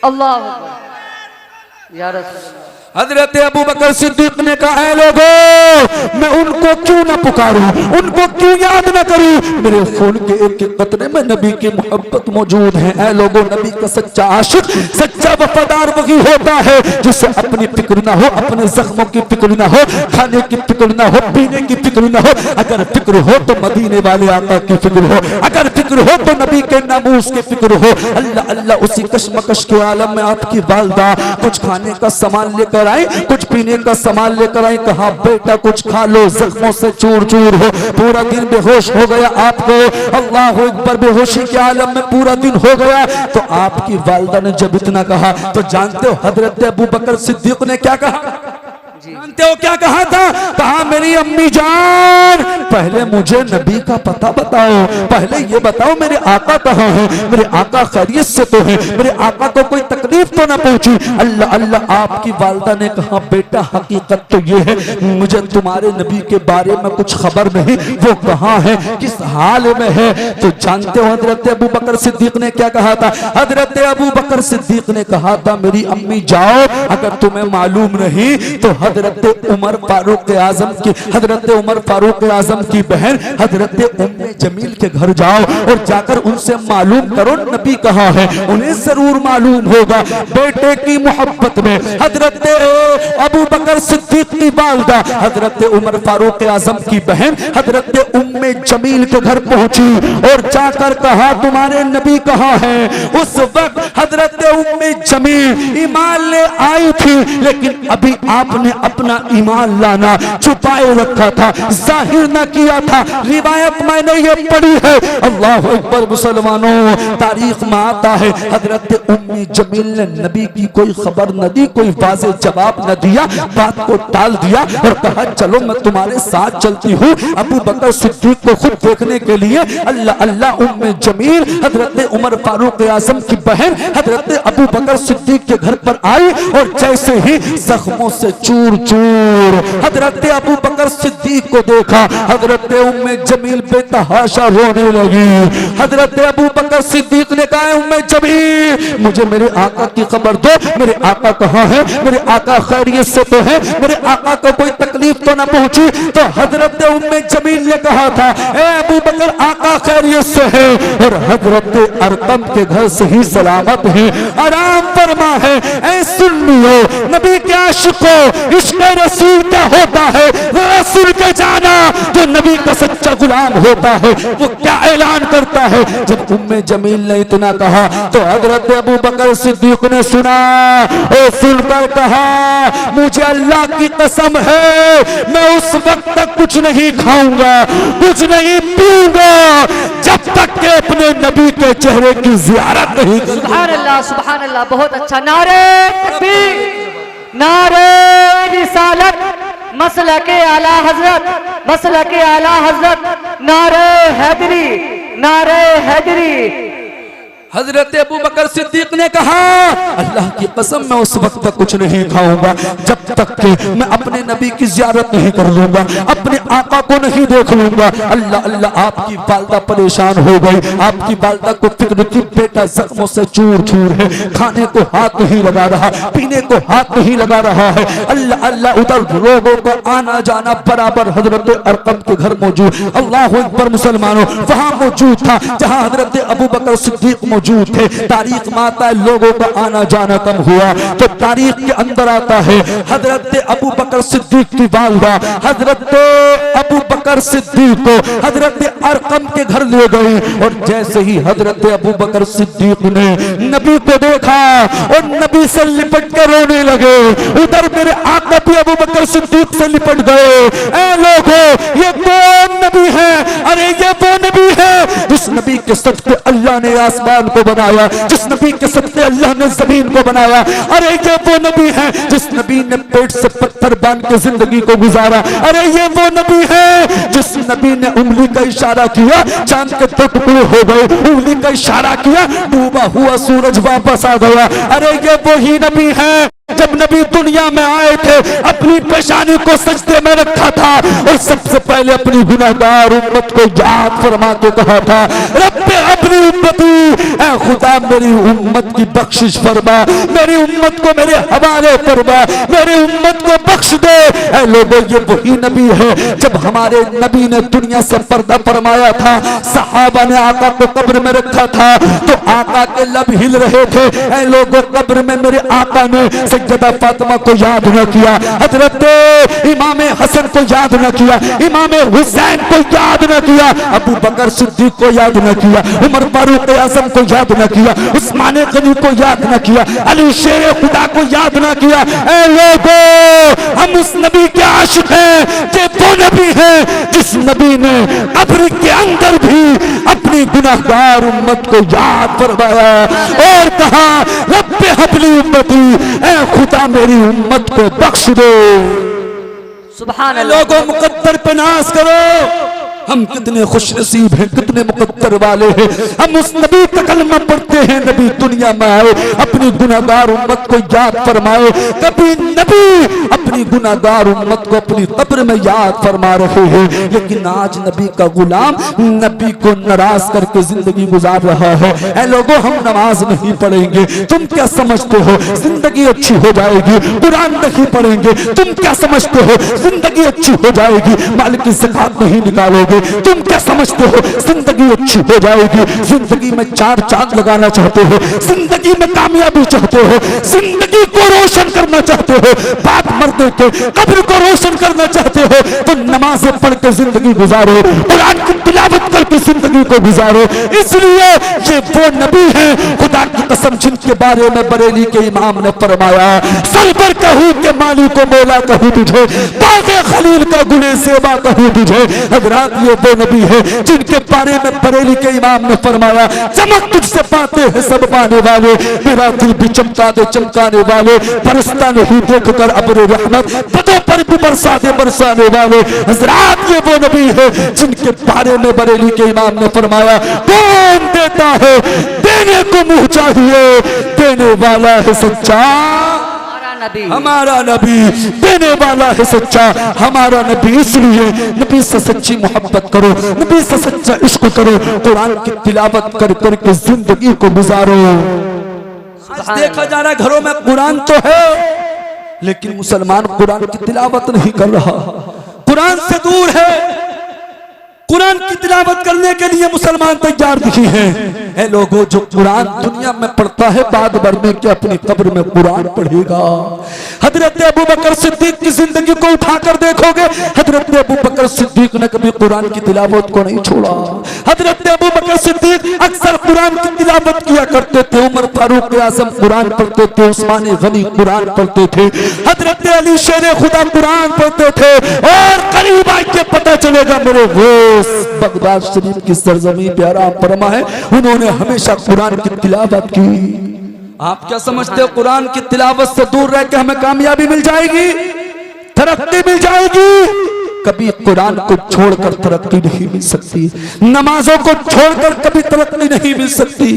अल्लाह अकबर। या रसूल हजरत अबू बकर सिद्दीक ने कहा है लोगों, मैं उनको क्यों ना पुकारूं, उनको क्यों याद ना करूं? मेरे खून के एक एक कतरे में नबी की मोहब्बत मौजूद है। ऐ लोगों, नबी का सच्चा आशिक, सच्चा वफादार वही होता है जिसे अपनी फिक्र ना हो, अपने जख्मों की फिक्र ना हो, खाने की फिक्र ना हो, पीने की फिक्र ना हो। अगर फिक्र हो तो मदीने वाले आका की फिक्र हो, अगर फिक्र हो तो नबी के नामूस की फिक्र हो। अल्लाह अल्लाह उसी कशमकश के आलम में आपकी वालदा कुछ खाने का सामान लेकर आई, कुछ पीने का सामान लेकर आई। कहा बेटा कुछ खा लो, जख्मों से चूर चूर हो। पूरा दिन बेहोश हो गया आपको, अल्लाह अकबर, बेहोशी के आलम में पूरा दिन हो गया। तो आपकी वालिदा ने जब इतना कहा तो जानते हो हजरत अबू बकर सिद्दीक ने क्या कहा? जानते हो क्या कहा था? कहा मेरी अम्मी जान, पहले मुझे नबी का पता बताओ, पहले ये बताओ मेरे आका कहाँ है, मेरे आका खैरियत से तो है, मेरे आका को कोई तकलीफ तो ना पहुंची। अल्लाह अल्लाह। आपकी वालिदा ने कहा बेटा हकीकत तो ये है, मुझे तुम्हारे नबी के बारे में कुछ खबर नहीं, वो कहाँ है, किस हाल में है। तो जानते हो हजरत अबू बकर सिद्दीक ने क्या कहा था? हजरत अबू बकर सिद्दीक ने कहा था मेरी अम्मी जाओ, अगर तुम्हें मालूम नहीं तो हजरत उमर फारूक आजम की, हजरत उमर फारूक आजम की बहन हजरत उम्मे जमील के घर जाओ और जाकर उनसे मालूम करो नबी कहाँ है, उन्हें जरूर मालूम होगा। बेटे की मोहब्बत में हजरत अबू बकर सिद्दीक की वालिदा हजरत उमर फारूक आजम की बहन हजरत उम्मे जमील के घर पहुंची और जाकर कहा तुम्हारे नबी कहाँ है। उस वक्त हजरत उम्मे जमील ईमान ले आई थी, लेकिन अभी आपने अपना ईमान लाना छुपाए रखा था, जाहिर न किया था। रिवायत मैंने ये पढ़ी है, अल्लाह अकबर। मुसलमानों, तारीख में आता है हजरत उम्मी जमील ने नबी की कोई खबर न दी, कोई वाज़ेह जवाब न दिया, बात को टाल दिया और कहा चलो मैं तुम्हारे साथ चलती हूँ अबू बकर सिद्दीक को खुद देखने के लिए। अल्लाह अल्लाह। उम्मे जमील हजरत उमर फारूक आजम की बहन हजरत अबू बकर सिद्दीक के घर पर आई और जैसे ही जख्मों से चूर चूर हजरत अबू बकर सिद्दीक को देखा, हजरत उम्मे जमील बेतहाशा रोने लगी। हजरत अबू बकर सिद्दीक ने कहा उम्मे जमील मुझे मेरे आका की खबर दो, मेरे आका कहाँ है, मेरे आका खैरियत से तो है, मेरे आका को कोई तकलीफ तो ना पहुंची। तो हजरत उम्मे जमील ने कहा था ए अबू बकर आका खैरियत से है और हजरत अरकम के घर से ही सलामत है, आराम फरमा है। ऐ सुन्नियो, नबी के आशिको, इश्क़ रसूल क्या होता है, रसूल के जाना जो नबी का सच्चा गुलाम होता है वो क्या ऐलान करता है। जब उम्मे जमील ने इतना कहा तो हजरत अबू बकर सिद्दीक ने सुना और सुनकर कहा मुझे अल्लाह की कसम है मैं उस वक्त तक कुछ नहीं खाऊंगा, कुछ नहीं पीऊंगा जब तक के अपने नबी के चेहरे की ज़ियारत नहीं करूंगा। सुभान अल्लाह, सुभान अल्लाह। बहुत अच्छा। नारे तकबीर, नारे रिसालत, मसलके आला हजरत, मसलके आला हजरत, नारे हैदरी, नारे हैदरी। हजरत अबू बकर सिद्दीक ने कहा अल्लाह की कसम मैं उस वक्त तक कुछ नहीं खाऊंगा जब तक कि मैं अपने नबी की जियारत नहीं कर लूंगा, अपने आका को नहीं देख लूंगा। अल्लाह अल्लाह, आपकी वालदा परेशान हो गई, आपकी वालदा को फिक्र की बेटा जख्मों से चूर चूर है, खाने को हाथ नहीं लगा रहा, पीने को हाथ नहीं लगा रहा है। अल्लाह अल्लाह, उधर लोगों का आना जाना बराबर हजरत अरकम के घर मौजूद, अल्लाह अकबर मुसलमानों, वहां मौजूद था जहां हजरत अबू बकर सिद्दीक मौजूद थे। तारीख में आता है लोगों का आना जाना कम हुआ, तो तारीख के अंदर आता है हजरत अबू बकर सिद्दीक की वालदा हजरत अबू बकर सिद्दीक को हजरत अरकम के घर ले गए, और जैसे ही हजरत अबू बकर सिद्दीक ने नबी को देखा और नबी से लिपट कर रोने लगे, उधर मेरे आका भी अबू बकर सिद्दीक से लिपट गए। ऐ लोगों, ये कौन नबी है? अरे ये वो नबी है जिस नबी के सदके अल्लाह ने आसमान को बनाया, जिस नबी के सदके अल्लाह ने जमीन को बनाया। अरे ये वो नबी है जिस नबी ने पेट से पत्थर बांध के जिंदगी को गुजारा। अरे ये वो नबी है जिस नबी ने उंगली का इशारा किया, चांद के टुकड़े हो गए, उंगली का इशारा किया, डूबा हुआ सूरज वापस आ गया। अरे ये वही नबी है जब नबी दुनिया में आए थे अपनी पेशानी को सजदे में रखा था और सबसे पहले अपनी गुनाहगार उम्मत को याद फरमा के कहा था, रब्बे अपनी उम्मती, ऐ खुदा मेरी उम्मत की बख्शिश फरमा, मेरी उम्मत को मेरे हवाले फरमा, मेरी उम्मत को बख्श दे। ऐ लोगों, ये वही नबी है जब हमारे नबी ने दुनिया से पर्दा फरमाया था, सहाबा ने आका को कब्र में रखा था तो आका के लब हिल रहे थे। ऐ लोगों, कब्र में मेरे आका ने सैयदा फातिमा को याद न किया, हजरत इमाम हसन को याद न किया, इमाम हुसैन को याद न किया, अबू बकर सिद्दीक को याद न किया, उमर फारूक आजम को याद न किया, उस्मान गनी को याद न किया, अली शेर खुदा को याद न किया। ऐ लोगों, हम उस नबी के आशिक हैं, ये वो नबी है जिस नबी ने कब्र के अंदर भी अपनी गुनाहगार उम्मत को याद फरमाया और कहा, रब्बे हबली उम्मती, ऐ खुदा मेरी उम्मत को बख्श दो। सुभान अल्लाह। लोगों, मुकद्दर पे नाज करो, हम कितने खुशनसीब हैं, कितने मुकद्दर वाले हैं। हम उस नबी का कलमा पढ़ते हैं, नबी दुनिया में आए, अपनी गुनाहगार उम्मत को याद फरमाए। कभी नबी अपनी गुनाहगार उम्मत को अपनी कब्र में याद फरमा रहे हैं, लेकिन आज नबी का गुलाम नबी को नाराज करके जिंदगी गुजार रहा है। ऐ लोगों, हम नमाज नहीं पढ़ेंगे, तुम क्या समझते हो जिंदगी अच्छी हो जाएगी? कुरान नहीं पढ़ेंगे, तुम क्या समझते हो जिंदगी अच्छी हो जाएगी? माल की ज़कात नहीं निकालोगे, तुम क्या समझते हो जिंदगी अच्छी हो जाएगी? जिंदगी में चार चांद लगाना चाहते हो, जिंदगी में कामयाबी चाहते हो, जिंदगी को रोशन करना चाहते हो, बात मर्दे के कब्र को रोशन करना चाहते हो, तो नमाज़ें पढ़ के जिंदगी गुजारो, कुरान की तिलावत करके जिंदगी को गुजारो। इसलिए ये वो नबी है खुदा की कसम जिनके बारे में बरेली के इमाम ने फरमाया, सलबर कहूं के माली को मौला कहूं तुझे, बागे खलील का गुणे सेवा कहूं तुझे। हजरात, ये वो नबी है जिनके बारे में बरेली के इमाम ने फरमाया, चमक तुझसे पाते हैं सब पाने वाले, मेरा दिल भी चमका दे चमकाने वाले, बरसता नहीं देख कर अब्र रहमत, पदों पर भी बरसा दे बरसाने वाले। हजरात, ये वो नबी है जिनके बारे में बरेली के इमाम ने फरमाया, कौन देता है देने को मुंह चाहिए, देने वाला है सच्चा हमारा नबी, देने वाला है सच्चा हमारा नबी। इसलिए नबी से सच्ची मोहब्बत करो, नबी से सच्चा इश्क करो, कुरान की तिलावत कर करके जिंदगी को गुजारो। आज देखा जा रहा है घरों में कुरान तो है, लेकिन मुसलमान कुरान की तिलावत नहीं कर रहा, कुरान से दूर है। कुरान की तिलावत करने के लिए मुसलमान तैयार नहीं है। ऐ लोगों, जो कुरान दुनिया में पढ़ता है बाद मरने के अपनी कब्र में कुरान पढ़ेगा। हजरत अबू बकर सिद्दीक की जिंदगी को उठाकर देखोगे, हजरत अबू बकर सिद्दीक ने कभी कुरान की तिलावत को नहीं छोड़ा। हजरत अबू बकर सिद्दीक अक्सर कुरान की तिलावत किया करते थे, उमर फारूक आजम कुरान पढ़ते थे, उस्मान गनी कुरान पढ़ते थे, हजरत अली शेर खुदा कुरान पढ़ते थे। और करीब आके पता चलेगा मेरे बगदाद शरीफ की सरजमी पे आराम फरमा है, उन्होंने हमेशा कुरान की तिलावत की। आप क्या समझते हो कुरान की तिलावत से दूर रह के हमें कामयाबी मिल जाएगी, तरक्की मिल जाएगी? कभी कुरान को छोड़कर तरक्की नहीं मिल सकती, नमाजों को छोड़कर कभी तरक्की नहीं नहीं मिल सकती।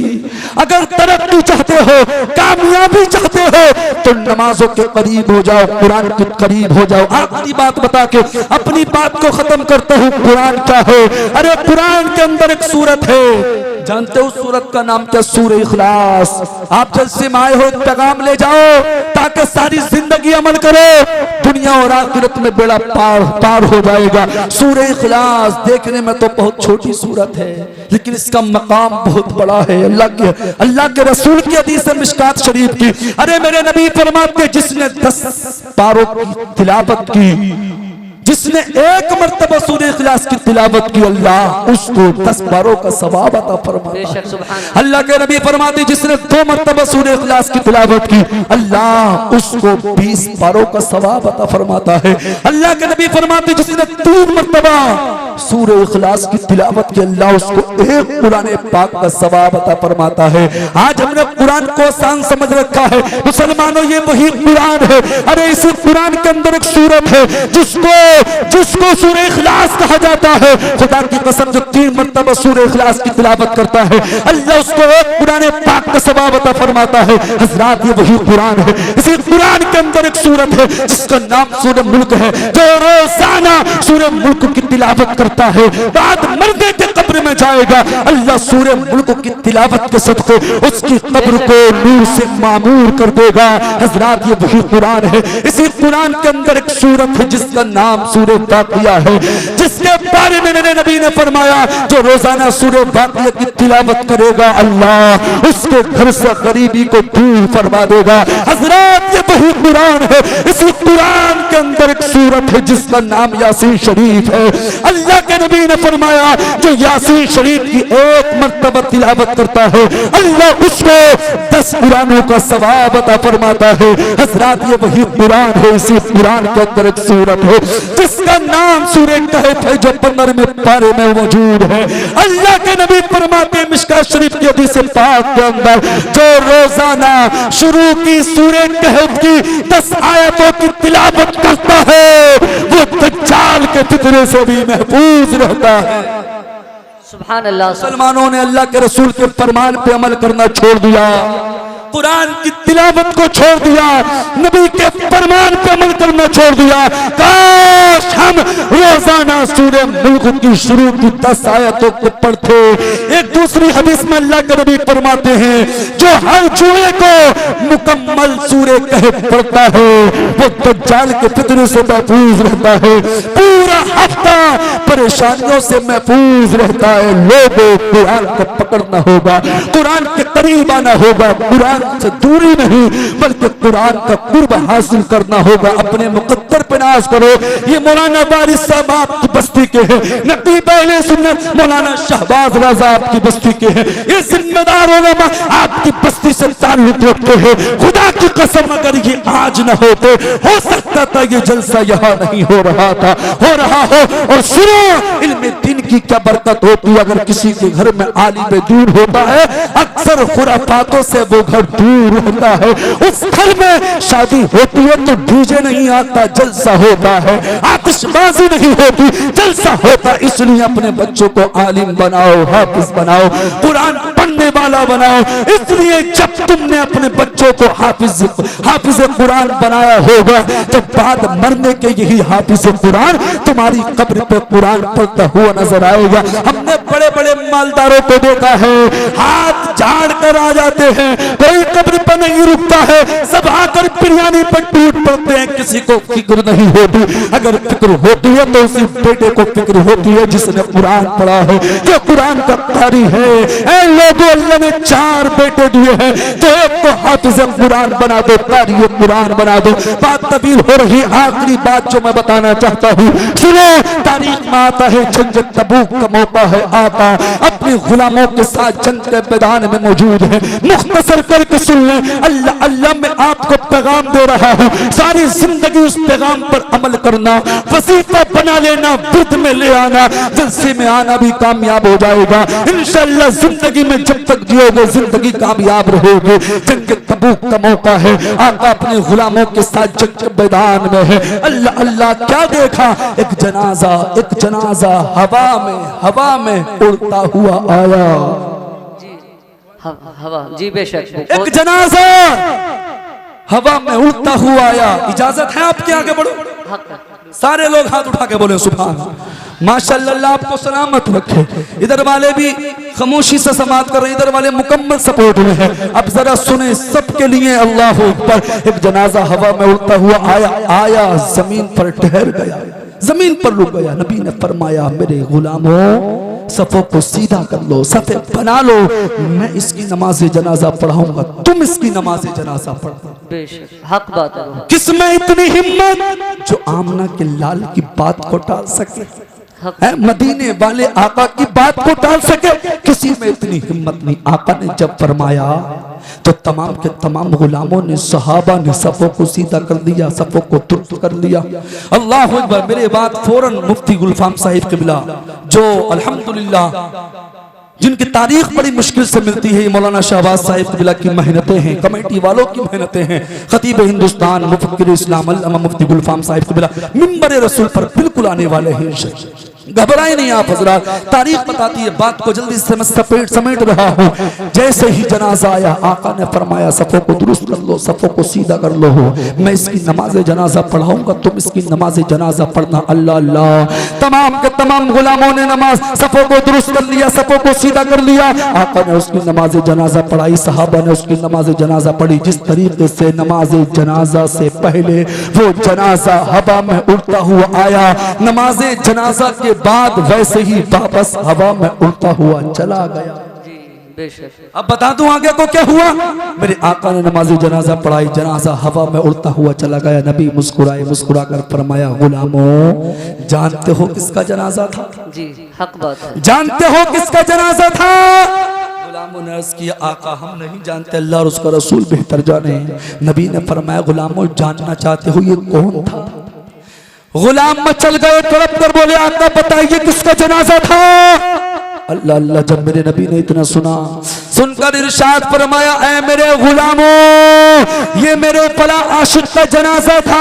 अगर तरक्की चाहते हो, कामयाबी चाहते हो, तो नमाजों के करीब हो जाओ, कुरान के करीब हो जाओ। आखिरी बात बता के अपनी बात को खत्म करता हूँ। कुरान क्या है? अरे कुरान के अंदर एक सूरत है, जानते हो सूरत का नाम क्या? सूरह इखलास। आप जलसे में आए हो, एक पैगाम ले जाओ ताकि सारी जिंदगी अमल करो, दुनिया और आखिरत में बेड़ा पार हो जाएगा। सूरह इखलास देखने में तो बहुत छोटी सूरत है, लेकिन इसका मकाम बहुत बड़ा है। अल्लाह के रसूल की हदीस है मिशकात शरीफ की। अरे मेरे नबी फरमाते, जिसने 10 पारों की तिलावत की, जिसने एक मर्तबा सूरह इखलास की तिलावत की, अल्लाह उसको 10 पारों का सवाब अता फरमाता है। अल्लाह के नबी फरमाते, जिसने 2 मर्तबा सूरह इखलास की तिलावत की, अल्लाह उसको 20 पारों का सवाब अता फरमाता है। अल्लाह के नबी फरमाते, जिसने 3 मर्तबा सूरह इखलास की तिलावत की, अल्लाह उसको 1 कुरान पाक का सवाब अता फरमाता है। आज हमने कुरान को आसान समझ रखा है। मुसलमानों, ये वही कुरान है। अरे इसी कुरान के अंदर एक सूरत है जिसको सूरह इखलास कहा जाता है। खुदा की कसम, जो 3 मर्तबा सूरह इखलास की तिलावत करता है, अल्लाह उसको 1 कुरान पाक का सवाब अता फरमाता है। हजरात, ये वही कुरान है। इसी कुरान के अंदर एक सूरत है जिसका नाम सूरह मुल्क है। जो रोजाना सूरह मुल्क की तिलावत करता है, बाद मरने के कब्र में जाएगा, अल्लाह सूरह मुल्क की तिलावत के सदक़े उसकी कब्र को नूर से मामूर कर देगा। हजरात, ये वही कुरान है। इसी कुरान के अंदर एक सूरत है जिसका नाम सूरह बाक़िया है, जिसके बारे में मेरे नबी ने फरमाया, जो रोजाना सूरह बाक़िया की तिलावत करेगा, अल्लाह उसके घर से गरीबी को दूर फरमा देगा। हजरात, ये वही कुरान है। इसी कुरान के अंदर एक सूरत है जिसका नाम यासीन शरीफ है। अल्लाह के नबी ने फरमाया, जो यासीन शरीफ की 1 मर्तबा तिलावत करता है, अल्लाह उसको 10 कुरानों का सवाब अता फरमाता है। हजरात, ये वही कुरान है। इसी कुरान के अंदर एक सूरत है जिसका नाम सूरह कहफ है, जो 15वें पारे में मौजूद है। अल्लाह के नबी फरमाते, मिशकात शरीफ की हदीस पाक के अंदर, जो रोजाना शुरू की सूरह कहफ की 10 आयतों की तिलावत करता है, वो दज्जाल के फितने से भी महफूज रहता है। सुभान अल्लाह। मुसलमानों ने अल्लाह के रसूल के फरमान पे अमल करना छोड़ दिया, कुरान की तिलावत को छोड़ दिया, नबी के फरमान पे अमल करना छोड़ दिया। काश हम रोजाना सूरह मुल्क की शुरू की 10 आयतों को पढ़ते। एक दूसरी हदीस में अल्लाह के नबी फरमाते हैं, जो हर जुमे को मुकम्मल सूरह कहफ पढ़ता है, वो दज्जाल के फितने से महफूज रहता है, पूरा हफ्ता परेशानियों से महफूज रहता है। लोगों, कुरान को पकड़ना होगा, कुरान के करीब आना होगा, कुरान से दूरी नहीं बल्कि कुरान का कुर्ब हासिल करना होगा। अपने मुकद्दर पे नाज करो। ये मौलाना वारिस साहब आपकी बस्ती के हैं, नकीब अहले सुन्नत मौलाना शहबाज रजा आपकी बस्ती के हैं, ये जिम्मेदार उलमा आपकी बस्ती से ताल्लुक रखते हैं। खुदा की कसम, अगर ये आज न होते, हो सकता था ये जलसा यहाँ नहीं हो रहा था, हो रहा हो। और सुनो, इल्म दीन की क्या बरकत होती है अगर किसी के घर में आलिम दूर होता है। अक्सर खुराफातों से वो घर दूर होता है। उस घर में शादी होती है तो डीजे नहीं आता, जलसा होता है, आतिशबाजी नहीं होती, जलसा होता। इसलिए अपने बच्चों को आलिम बनाओ, हाफिज बनाओ, कुरान पढ़ने वाला बनाओ। इसलिए जब तुमने अपने बच्चों को हाफिज कुरान बनाया होगा, जब बाद मरने के यही हाफिज कुरान तुम्हारी कब्र पे कुरान पढ़ता हुआ नजर आएगा। हमने बड़े बड़े मालदारों को देखा है, हाथ झाड़ कर आ जाते हैं, कोई कब्र पर नहीं रुकता है, सब आकर बिरयानी पर टूट पड़ते हैं, किसी को फिक्र नहीं होती। अगर फिक्र होती है तो उसी बेटे को फिक्र होती है जिसने कुरान पढ़ा है, जो कुरान का कारी है। ऐ लोगों, अल्लाह ने 4 बेटे दिए हैं, तो एक को हाफिज कुरान बना दो, कारी कुरान बना दो। बात तवील हो रही, आखिरी बात जो मैं बताना चाहता हूँ, सुनो। तारीख में आता है, जंग तबूक का मौका है, आका अपने गुलामों के साथ जंग के मैदान में मौजूद है। मुख्तसर करके सुन लें, अल्लाह अल्लाह मैं आपको पैगाम दे रहा हूँ, सारी जिंदगी उस पैगाम पर अमल करना, वजीफा बना लेना, बुद्ध में ले आना, जलसे में आना भी कामयाब हो जाएगा इंशाअल्लाह। जिंदगी में जब तक जियोगे जिंदगी कामयाब रहोगे। जंग तबूक का मौका है, आका अपने गुलामों के साथ जंग के मैदान में है। अल्लाह अल्लाह, क्या देखा? एक जनाजा हवा में उड़ता हुआ आया। हवा जी बेशक एक जनाजा हवा में उड़ता हुआ आया। इजाजत है आपके आगे बढ़ो। सारे लोग हाथ उठा के बोले सुभान माशाअल्लाह, आपको सलामत रखे। इधर वाले भी खामोशी से समाप्त कर रहे हैं, इधर वाले मुकम्मल सपोर्ट में है। अब जरा सुने सबके लिए अल्लाह अकबर। एक जनाजा हवा में उड़ता हुआ आया जमीन पर ठहर गया, जमीन पर रुक गया। नबी ने फरमाया मेरे गुलामों सफों को सीधा कर लो, सफे बना लो, मैं इसकी नमाज जनाजा पढ़ाऊंगा, तुम इसकी नमाज जनाजा पढ़ो। बेशक हक बात है। किसमें इतनी हिम्मत जो आमना के लाल की बात को टाल सके, मदीने वाले आका की बात को टाल सके? किसी में इतनी हिम्मत नहीं। आका ने जब फरमाया तो तमाम के तमाम गुलामों ने, सहाबा ने सफों को सीधा कर दिया, सफों को दुरुस्त कर लिया। अल्लाह अकबर। मेरे बाद फौरन मुफ्ती गुलफाम साहिब किबला, जो अल्हम्दुलिल्लाह जिनकी तारीख बड़ी मुश्किल से मिलती है, मौलाना शहबाज साहिब किबला की मेहनतें हैं, कमेटी वालों की मेहनतें हैं। खतीब हिंदुस्तान मुफक्किर इस्लाम अल्लामा मुफ्ती गुलफाम साहिब किबला मिंबर रसूल पर बिल्कुल आने वाले हैं। घबराए नहीं आप हजरात, तारीख बताती है, बात को जल्दी से समेट रहा हूँ। जैसे ही जनाजा आया आका ने फरमाया सफों को दुरुस्त कर लो, सफों को सीधा कर लो, मैं इसकी नमाज जनाजा पढ़ाऊंगा, तुम इसकी नमाज जनाजा पढ़ना। अल्लाह अल्लाह। तमाम के तमाम गुलामों ने नमाज सफों को दुरुस्त कर लिया, सफों को सीधा कर लिया। आका ने उसकी नमाज जनाजा पढ़ाई, सहाबा ने उसकी नमाज जनाजा पढ़ी। जिस तरीके से नमाज जनाजा से पहले वो जनाजा हवा में उड़ता हुआ आया, नमाज जनाजा के बाद वैसे ही वापस हवा में उड़ता हुआ चला गया। अब बता दूं आगे को क्या हुआ। मेरे आका ने नमाज जनाजा पढ़ाई, जनाजा हवा में उड़ता हुआ चला गया। नबी मुस्कुराए, मुस्कुराकर फरमाया गुलामों जानते हो किसका जनाजा था? जी हक बात है। जानते हो किसका जनाजा था? गुलामों ने अर्ज किया आका हम नहीं जानते, अल्लाह और उसका रसूल बेहतर जाने। नबी ने फरमाया गुलामों जानना चाहते हो ये कौन था? गुलाम मचल गए, तड़प कर बोले आका बताइए किसका जनाजा था? अल्लाह अल्लाह। जब मेरे नबी ने इतना सुना, सुनकर इरशाद फरमाया ऐ मेरे गुलामों ये मेरे फला आशिक का जनाजा था,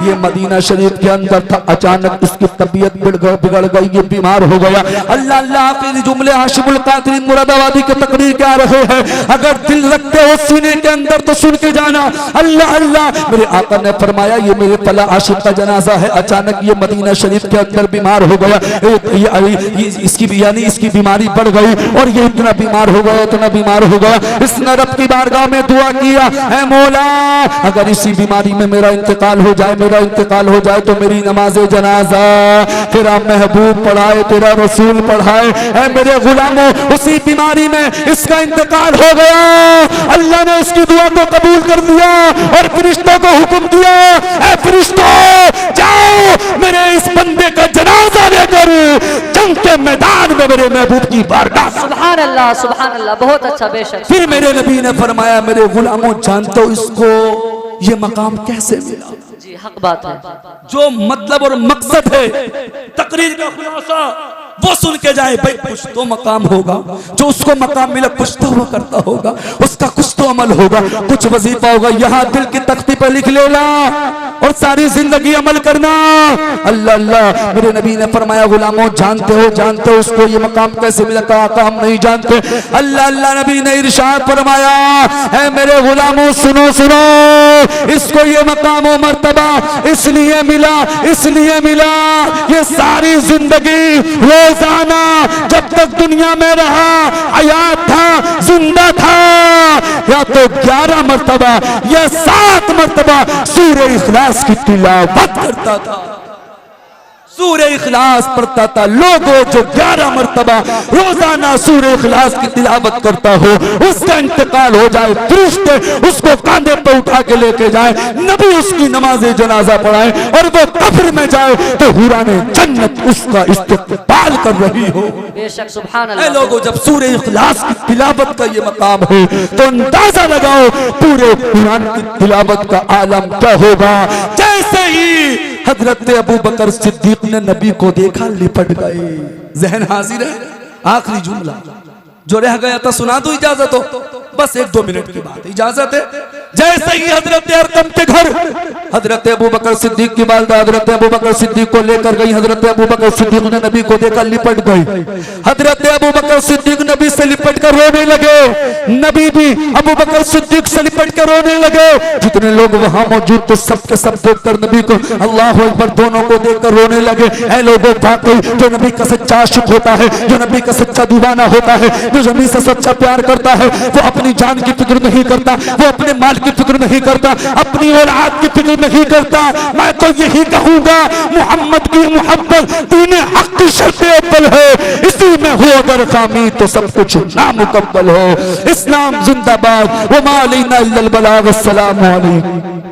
ये मदीना शरीफ के अंदर था। अचानक इसकी तबीयत बिगड़ गई, ये बीमार हो गया। अल्लाह अल्लाह। आखिरी जुमले हाशिमुल कादरी मुरादाबादी के तकरीर के आ रहे हैं, अगर दिल रखते हो सीने के अंदर तो सुन के जाना। अल्लाह अल्लाह। मेरे आका ने फरमाया ये मेरे फला आशिक का जनाजा है, अचानक ये मदीना शरीफ के अंदर बीमार हो गया। इसकी बीमारी बढ़ गई और ये इतना बीमार हो गया, इतना बीमार हो गया। इसने रब की बारगाह में दुआ किया है मौला अगर इसी बीमारी में मेरा इंतकाल हो जाए, मेरा इंतकाल हो जाए तो मेरी नमाज जनाजा तेरा महबूब पढ़ाए, तेरा रसूल पढ़ाए। है मेरे गुलामों उसी बीमारी में इसका इंतकाल हो गया। अल्लाह ने उसकी दुआ को कबूल कर दिया और फरिश्तों को हुक्म दिया ऐ फरिश्तों जाओ मेरे इस बंदे का जनाजा लेकर जंग के मैदान में मेरे महबूब की बारगाह। सुभान अल्लाह सुभान अल्लाह। बहुत अच्छा बेशक। फिर मेरे नबी ने फरमाया मेरे गुलामों जानते हो इसको ये मकाम कैसे मिला? जी हक बात है। जो मतलब और मकसद है तकरीर का खुलासा वो सुन के जाए। भाई कुछ तो मकाम होगा, जो उसको मकाम मिला कुछ तो वो करता होगा, उसका कुछ तो अमल होगा, कुछ वजीफा होगा। यहाँ दिल की तख्ती पर लिख लेना और सारी जिंदगी अमल करना। अल्लाह अल्लाह। मेरे नबी ने फरमाया गुलामों जानते हो उसको ये मकाम कैसे मिला? कहा हम नहीं जानते। अल्लाह अल्लाह। नबी ने इरशाद फरमाया है मेरे गुलामों सुनो सुनो इसको ये मकाम और मर्तबा इसलिए मिला ये सारी जिंदगी रोजाना जब तक दुनिया में रहा, हयात था, जिंदा था, या तो 11 मर्तबा या 7 मर्तबा सूरे इखलास की तिलावत करता था, सूरे इखलास पढ़ता था। लोगों जो 11 मर्तबा रोजाना सूरे इखलास की तिलावत करता हो उसका इंतकाल हो जाए, फरिश्ते उसको कांधे पर उठा के लेके जाए, नबी उसकी नमाज जनाजा पढ़ाए और वो कब्र में जाए तो हुराने जन्नत उसका इस्तकबाल कर रही हो। बेशक सुभान अल्लाह। लोगों जब सूरे इखलास की तिलावत का ये मकाम हो तो अंदाजा लगाओ पूरे कुरान की तिलावत का आलम क्या होगा। जैसे ही हजरत अबू बकर सिद्दीक ने नबी को देखा लिपट गए। जहन हाजिर है। आखिरी जुमला जो रह गया था सुना दो, इजाजत हो? बस 1-2 मिनट की बात, इजाजत है? जैसे ही हजरत अरकम के घर हजरत अबू बकर सिद्दीक की वालिदा हजरत अबू बकर सिद्दीक को लेकर गई। हजरत अबू बकर सिद्दीक ने नबी को देखकर लिपट गई। हजरत अबू बकर सिद्दीक नबी से लिपट कर रोने लगे। नबी भी अबू बकर सिद्दीक से लिपट कर रोने लगे। जितने लोग वहां मौजूद थे सबके सब देखकर नबी को अल्लाह अकबर दोनों को देखकर रोने लगे। ऐ लोगों, वाकई जो नबी का सच्चा आशिक होता है, जो नबी का सच्चा दीवाना होता है, जो नबी से सच्चा प्यार करता है, वो अपनी जान की फिक्र नहीं करता, वो अपने माल की फिक्र नहीं करता, अपनी औलाद की फिक्र नहीं करता। मैं तो यही कहूंगा, मोहम्मद की मोहब्बत दीन हक की शर्त अव्वल है। इसी में हो अगर खामी तो सब कुछ नामुकम्मल हो। इस्लाम जिंदाबाद। व मा अलैना इल्लल बलाग। अस्सलामु अलैकुम।